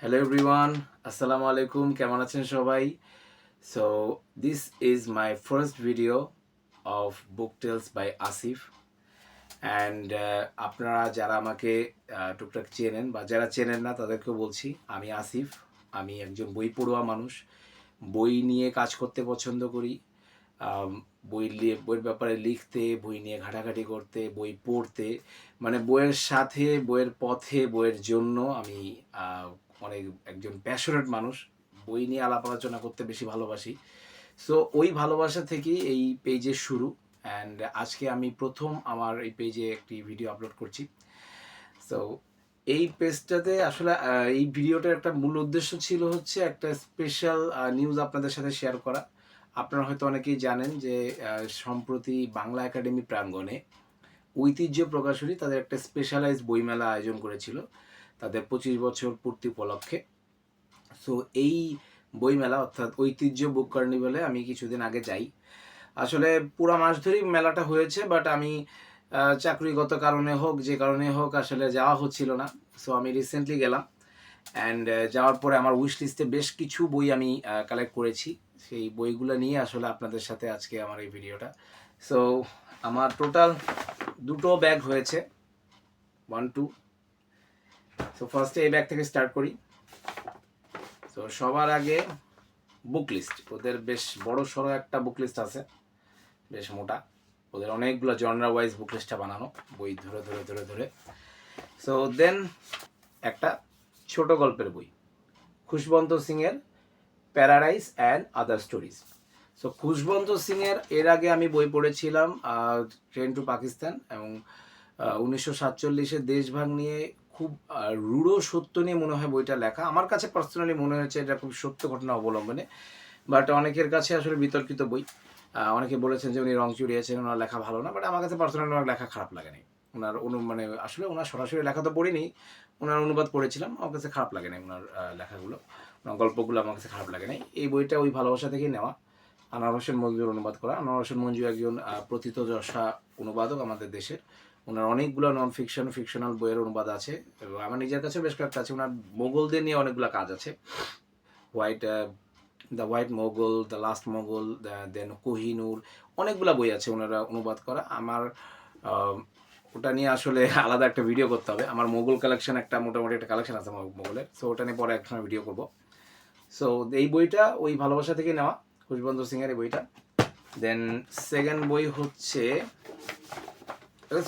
Hello everyone, Assalamu alaikum, কেমন আছেন সবাই? So this is my first video of Book Tales by Asif and আপনারা যারা আমাকে টুকটাক চেনেন বা যারা চেনেন না তাদেরকেও বলছি আমি আসিফ। আমি একজন বই পড়ুয়া মানুষ, বই নিয়ে কাজ করতে পছন্দ করি, বইয়ের ব্যাপারে লিখতে, বই নিয়ে ঘাটাঘাটি করতে, বই পড়তে, মানে বইয়ের সাথে, বইয়ের পথে, বইয়ের জন্য আমি অনেক একজন প্যাশনেট মানুষ। বই নিয়ে আলাপ আলোচনা করতে বেশি ভালোবাসি। সো ওই ভালোবাসা থেকেই এই পেজের শুরু। অ্যান্ড আজকে আমি প্রথম আমার এই পেজে একটি ভিডিও আপলোড করছি। সো এই পেজটাতে আসলে এই ভিডিওটার একটা মূল উদ্দেশ্য ছিল হচ্ছে একটা স্পেশাল নিউজ আপনাদের সাথে শেয়ার করা। আপনারা হয়তো অনেকেই জানেন যে সম্প্রতি বাংলা একাডেমি প্রাঙ্গণে ঐতিহ্য প্রকাশনী তাদের একটা স্পেশালাইজ বইমেলা আয়োজন করেছিল তাদের 25 বছর পূর্তি উপলক্ষে। সো এই বইমেলা অর্থাৎ ঐতিহ্য বুক কার্নিভালে আমি কিছুদিন আগে যাই। আসলে পুরো মাস ধরেই মেলাটা হয়েছে, বাট আমি চাকরিগত কারণে হোক, যে কারণে হোক, আসলে যাওয়া হচ্ছিল না। সো আমি রিসেন্টলি গেলাম অ্যান্ড যাওয়ার পরে আমার উইশ লিস্টে বেশ কিছু বই আমি কালেক্ট করেছি। সেই বইগুলো নিয়ে আসলে আপনাদের সাথে আজকে আমার এই ভিডিওটা। সো আমার টোটাল দুটো ব্যাগ হয়েছে, 1 2। সো ফার্স্টে এই ব্যাগ থেকে স্টার্ট করি। তো সবার আগে বুক লিস্ট, ওদের বেশ বড় সড়ো একটা বুক লিস্ট আছে, বেশ মোটা। ওদের অনেকগুলো জনরা ওয়াইজ বুক লিস্টটা বানানো, বই ধরে ধরে ধরে ধরে। সো দেন একটা ছোট গল্পের বই, খুশবন্ত সিংয়ের paradise and other stories. So Khushwant সিংয়ের এর আগে আমি বই পড়েছিলাম ট্রেন টু পাকিস্তান, এবং 1947-এ দেশভাগ নিয়ে খুব রূঢ় সত্য নিয়ে মনে হয় বইটা লেখা। আমার কাছে পার্সোনালি মনে হয়েছে এটা খুব সত্য ঘটনা অবলম্বনে, বাট অনেকের কাছে আসলে বিতর্কিত বই। অনেকে বলেছেন যে উনি রং চুরিয়েছেন, ওনার লেখা ভালো না, বাট আমার কাছে পার্সোনালি ওনার লেখা খারাপ লাগেনি। ওনার মানে আসলে ওনার সরাসরি লেখা তো পড়িনি, ওনার অনুবাদ পড়েছিলাম, আমার কাছে খারাপ লাগেনি ওনার লেখাগুলো, ওনার গল্পগুলো আমার কাছে খারাপ লাগেনি। এই বইটা ওই ভালোবাসা থেকেই নেওয়া, আনোয়ার হোসেন মঞ্জুর অনুবাদ করা। আনোয়ার হোসেন মঞ্জু একজন প্রথিতযশা অনুবাদক আমাদের দেশের। ওনার অনেকগুলো নন ফিকশন, ফিকশনাল বইয়ের অনুবাদ আছে, এবং আমার নিজের কাছেও বেশ কয়েকটা আছে। ওনার মোগলদের নিয়ে অনেকগুলো কাজ আছে, the white Mughal, the last Mughal, then Kohinoor, অনেকগুলো বই আছে ওনারা অনুবাদ করা। আমার ওটা নিয়ে আসলে আলাদা একটা ভিডিও করতে হবে। আমার মোগল কালেকশন একটা মোটামুটি একটা কালেকশন আছে মোগলের, সো ওটা নিয়ে পরে একসময় ভিডিও করব। সো এই বইটা ওই ভালোবাসা থেকে নেওয়া, খুশবন্ত সিংয়ের এই বইটা। দেন সেকেন্ড বই হচ্ছে,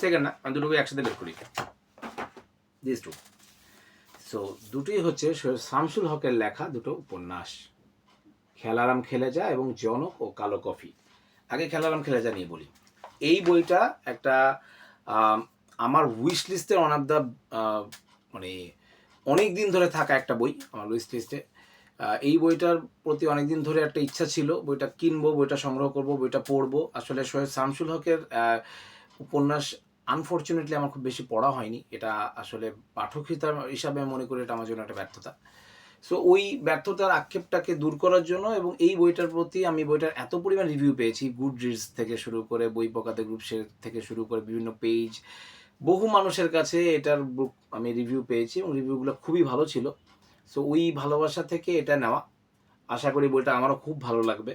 সেকেন্ড না, আমি দুটো বই একসাথে বের করি, দিস টু। সো দুটোই হচ্ছে শামসুল হকের লেখা দুটো উপন্যাস, খেলারাম খেলে যা এবং জনক ও কালো কফি। আগে খেলারাম খেলে যা নিয়ে বলি। এই বইটা একটা আমার উইশ লিস্টে ওয়ান অফ দ্য মানে অনেক দিন ধরে থাকা একটা বই আমার উইশ লিস্টে। এই বইটার প্রতি অনেক দিন ধরে একটা ইচ্ছা ছিল, বইটা কিনবো, বইটা সংগ্রহ করব, বইটা পড়বো। আসলে সৈয়দ শামসুল হকের উপন্যাস আনফর্চুনেটলি আমার খুব বেশি পড়া হয়নি। এটা আসলে পাঠক হিসাবে মনে করি এটা আমার জন্য একটা ব্যর্থতা। সো ওই ব্যর্থতার আক্ষেপটাকে দূর করার জন্য, এবং এই বইটার প্রতি আমি বইটার এত পরিমাণ রিভিউ পেয়েছি, গুডরিডস থেকে শুরু করে, বই পকাতে গ্রুপ থেকে শুরু করে বিভিন্ন পেজ, বহু মানুষের কাছে এটার বুক আমি রিভিউ পেয়েছি, এবং রিভিউগুলো খুবই ভালো ছিল। সো ওই ভালোবাসা থেকে এটা নেওয়া, আশা করি বইটা আমারও খুব ভালো লাগবে।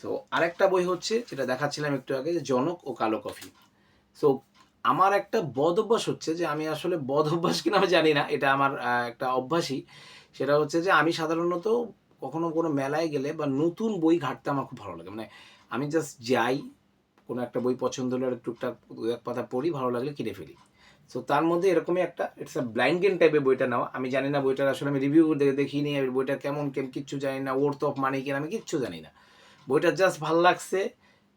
সো আরেকটা বই হচ্ছে যেটা দেখাচ্ছিলাম একটু আগে, যে জনক ও কালো কফি। সো আমার একটা বদ অভ্যাস হচ্ছে, যে আমি আসলে বদ অভ্যাস কিনা আমি জানি না, এটা আমার একটা অভ্যাসই। সেটা হচ্ছে যে আমি সাধারণত কখনো কোনো মেলায় গেলে বা নতুন বই ঘাঁটতে আমার খুব ভালো লাগে। মানে আমি জাস্ট যাই, কোনো একটা বই পছন্দ হলে টুকটাক দু এক পাতা পড়ি, ভালো লাগলে কিনে ফেলি। সো তার মধ্যে এরকমই একটা, ইটস আ ব্লাইন্ড গেম টাইপের বইটা নেওয়া। আমি জানি না বইটার আসলে, আমি রিভিউ দেখিনি, বইটা কেমন কিচ্ছু জানি না, ওর্থ অফ মানি কিনা আমি কিচ্ছু জানি না। বইটা জাস্ট ভাল লাগছে,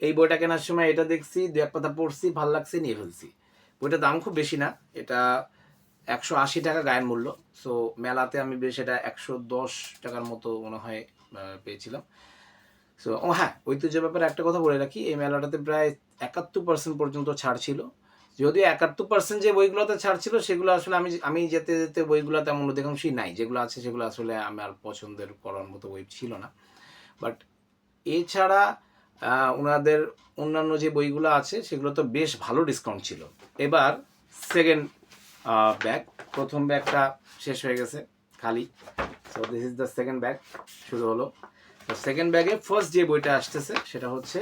এই বইটা কেনার সময় এটা দেখছি, দু এক পাতা পড়ছি, ভাল লাগছে, নিয়ে ফেলছি। বইটার দাম খুব বেশি না, এটা 180 টাকা গায়ের মূল্য। সো মেলাতে আমি বেশ এটা 110 টাকার মতো মনে হয় পেয়েছিলাম। সো ও হ্যাঁ, ঐতিহ্য ব্যাপারে একটা কথা বলে রাখি, এই মেলাটাতে প্রায় 71% পর্যন্ত ছাড় ছিল। যদিও 71% যে বইগুলোতে ছাড় ছিল সেগুলো আসলে আমি আমি যেতে যেতে বইগুলো তেমন অধিকাংশই নাই, যেগুলো আছে সেগুলো আসলে আমার পছন্দের করার মতো বই ছিল না। বাট এছাড়া ওনাদের অন্যান্য যে বইগুলো আছে সেগুলো তো বেশ ভালো ডিসকাউন্ট ছিল। এবার সেকেন্ড ব্যাগ, প্রথম ব্যাগটা শেষ হয়ে গেছে, খালি। So this is the second bag, শুরু হলো। তো সেকেন্ড ব্যাগে ফার্স্ট যে বইটা আসতেছে সেটা হচ্ছে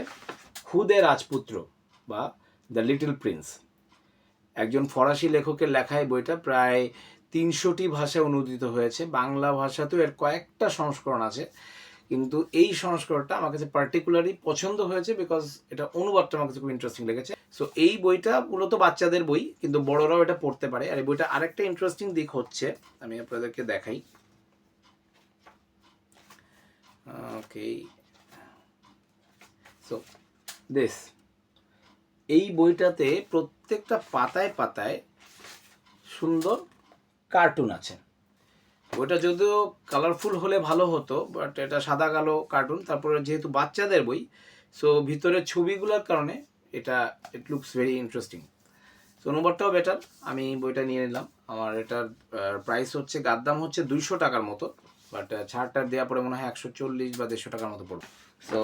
খুদে রাজপুত্র বা দ্য লিটল প্রিন্স। একজন ফরাসি লেখকের লেখা এই বইটা প্রায় 300টি ভাষায় অনুদিত হয়েছে। বাংলা ভাষাতেও এর কয়েকটা সংস্করণ আছে, কিন্তু এই সংস্করণটা আমার কাছে পার্টিকুলারলি পছন্দ হয়েছে বিকজ এটা অনুবাদটা আমার কাছে খুব ইন্টারেস্টিং লেগেছে। সো এই বইটা মূলত বাচ্চাদের বই, কিন্তু বড়রাও এটা পড়তে পারে। আর এই বইটা আরেকটা ইন্টারেস্টিং দিক হচ্ছে, আমি আপনাদেরকে দেখাই। ওকে, সো দিস, এই বইটাতে প্রত্যেকটা পাতায় পাতায় সুন্দর কার্টুন আছে। বইটা যদিও কালারফুল হলে ভালো হতো, বাট এটা সাদা কালো কার্টুন। তারপরে যেহেতু বাচ্চাদের বই, সো ভিতরের ছবিগুলোর কারণে এটা it looks very interesting. So অনুবাদটাও বেটার, আমি বইটা নিয়ে নিলাম। আমার এটার প্রাইস হচ্ছে, গার দাম হচ্ছে 200 টাকার মতো, বাট ছাড়টা দেওয়া পরে মনে হয় 140 বা 150 টাকার মতো পড়বে। So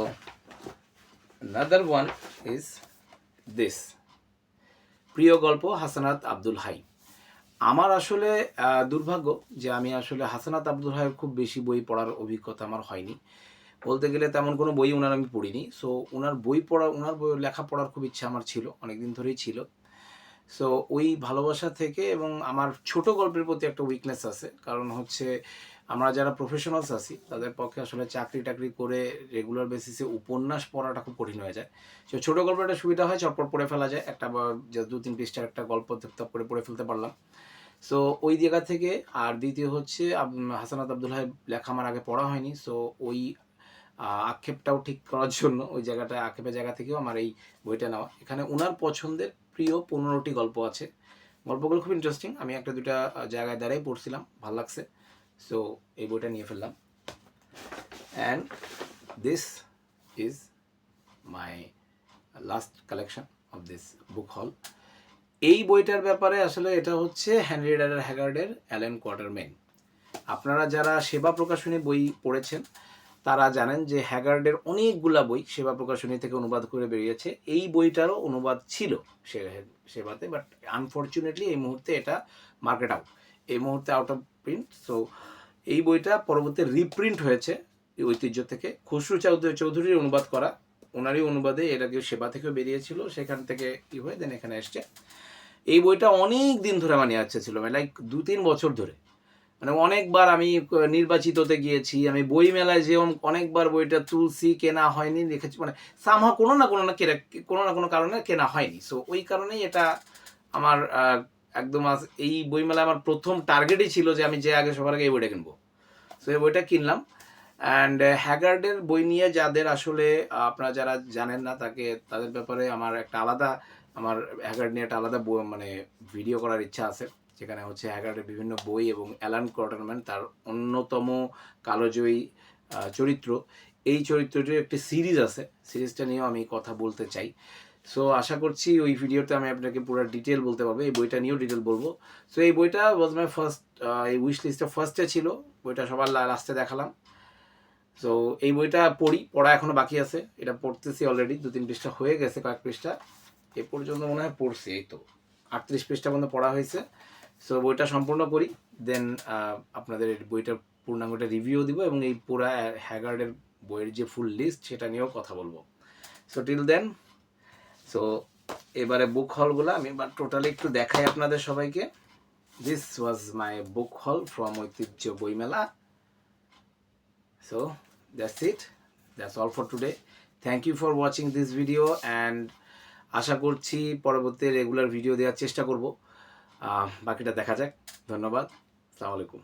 another one is this, প্রিয় গল্প হাসানাত আব্দুল হাই। আমার আসলে দুর্ভাগ্য যে আমি আসলে হাসানাত আব্দুল হাইয়ের খুব বেশি বই পড়ার অভিজ্ঞতা আমার হয়নি। বলতে গেলে তেমন কোনো বই ওনার আমি পড়িনি। সো ওনার বই পড়া, ওনার বই লেখা পড়ার খুব ইচ্ছা আমার ছিল, অনেক দিন ধরেই ছিল। সো ওই ভালোবাসা থেকে, এবং আমার ছোট গল্পের প্রতি একটা উইকনেস আছে, কারণ হচ্ছে আমরা যারা প্রফেশনালস আছি তাদের পক্ষে আসলে চাকরি টাকরি করে রেগুলার বেসিসে উপন্যাস পড়াটা খুব কঠিন হয়ে যায়। সো ছোটো গল্পের একটা সুবিধা হয়, চটপট পড়ে ফেলা যায়, একটা বা 2-3 পৃষ্ঠার একটা গল্প পড়ে পড়ে ফেলতে পারলাম। সো ওই জায়গা থেকে। আর দ্বিতীয় হচ্ছে হাসানাত আব্দুল হাই লেখা আমার আগে পড়া হয়নি। সো ওই আক্ষেপটাও ঠিক করার জন্য ওই জায়গাটা, আক্ষেপের জায়গা থেকেও আমার এই বইটা নেওয়া। এখানে ওনার পছন্দের প্রিয় 15টি গল্প আছে। গল্পগুলো খুব ইন্টারেস্টিং, আমি একটা দুটা জায়গায় দাঁড়াই পড়ছিলাম, ভালো লাগছে। সো এই বইটা নিয়ে ফেললাম। And this is my last collection of this book হল। এই বইটার ব্যাপারে আসলে এটা হচ্ছে হেনরি রিডার হ্যাগার্ডের অ্যালেন কোয়াটারমেইন। আপনারা যারা সেবা প্রকাশনী বই পড়েছেন তারা জানেন যে হ্যাগার্ডের অনেকগুলা বই সেবা প্রকাশনী থেকে অনুবাদ করে বেরিয়েছে। এই বইটারও অনুবাদ ছিল সেবাতে, বাট আনফর্চুনেটলি এই মুহূর্তে এটা মার্কেট আউট, এই মুহূর্তে আউট অফ প্রিন্ট। সো এই বইটা পরবর্তী রিপ্রিন্ট হয়েছে এই ঐতিহ্য থেকে, খসরু চৌধুরীর অনুবাদ করা, ওনারই অনুবাদে। এর আগে সেবা থেকেও বেরিয়েছিল, সেখান থেকে কি হয়ে দেন এখানে এসছে। এই বইটা অনেক দিন ধরে আমার নিয়ে ছিল, লাইক 2-3 বছর ধরে। মানে অনেকবার আমি নির্বাচিততে গিয়েছি, আমি বই মেলায় যেমন অনেকবার বইটা তুলছি, কেনা হয়নি, লিখেছি, মানে সামহাও কোনো না কোনো কারণে কেনা হয়নি। সো ওই কারণেই এটা আমার একদম এই বইমেলায় আমার প্রথম টার্গেটই ছিল যে আমি যে আগে সবার আগে এই বইটা কিনবো। সো এই বইটা কিনলাম। অ্যান্ড হ্যাগার্ডের বই নিয়ে যাদের আসলে আপনারা যারা জানেন না তাদের ব্যাপারে আমার একটা আলাদা, আমার হ্যাগার্ড নিয়ে একটা আলাদা মানে ভিডিও করার ইচ্ছা আছে, যেখানে হচ্ছে হ্যাগার্ডের বিভিন্ন বই এবং অ্যালান কোয়াটারম্যান তার অন্যতম কালোজয়ী চরিত্র, এই চরিত্রটির একটি সিরিজ আছে, সিরিজটা নিয়েও আমি কথা বলতে চাই। সো আশা করছি ওই ভিডিওতে আমি আপনাকে পুরো ডিটেল বলতে পারবো, এই বইটা নিয়েও ডিটেল বলবো। সো এই বইটা ওয়াজ মাই ফার্স্ট, এই উইশ লিস্টে ফার্স্টে ছিল, বইটা সবার লাস্টে দেখালাম। সো এই বইটা পড়া এখনও বাকি আছে, এটা পড়তেছি অলরেডি, 2-3 পৃষ্ঠা হয়ে গেছে, কয়েক পৃষ্ঠা এ পর্যন্ত মনে হয় পড়ছি, এই তো 38 পৃষ্ঠা পর্যন্ত পড়া হয়েছে। সো বইটা সম্পূর্ণ করি, দেন আপনাদের বইটার পূর্ণাঙ্গটা রিভিউ দিব, এবং এই পুরা হ্যাগার্ডের বইয়ের যে ফুল লিস্ট সেটা নিয়েও কথা বলবো। সো টিল দেন, সো এবারে বুক হলগুলো আমি টোটালি একটু দেখাই আপনাদের সবাইকে। দিস ওয়াজ মাই বুক হল ফ্রম ঐতিহ্য বইমেলা। So that's it, that's all for today. Thank you for watching this video, and আশা করছি পরবর্তী রেগুলার ভিডিও দেওয়ার চেষ্টা করব। বাকিটা দেখা যাক। ধন্যবাদ, আসসালামু আলাইকুম।